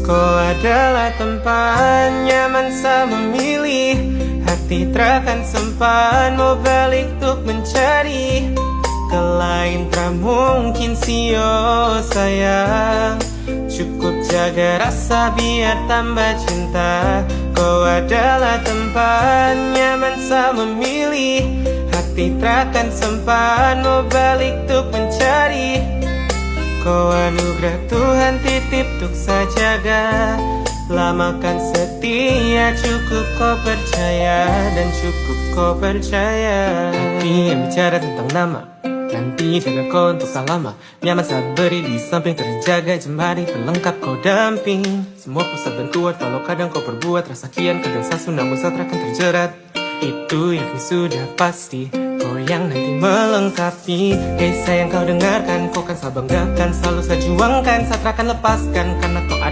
Kau adalah tempat nyaman saya memilih. Hati terakan sempat mau balik untuk mencari ke lain tak mungkin sio sayang. Cukup jaga rasa biar tambah cinta. Kau adalah tempat nyaman saya memilih. Hati terakan sempat mau balik untuk mencari. Kau anugerah Tuhan titip untuk saya jaga. Lamakan setia, cukup kau percaya. Dan cukup kau percaya. Hati yang bicara tentang nama, nanti jaga kau untuk selama. Nyaman saya beri di samping, terjaga jemari pelengkap kau damping. Semua pusat dan kuat kalau kadang kau perbuat rasa kian kadang sasu, namun saat akan terjerat. Itu yakin sudah pasti, kau yang nanti melengkapi. Hei sayang kau dengarkan, kau kan saya banggakan. Selalu saya juangkan, saat akan lepaskan, karena kau ada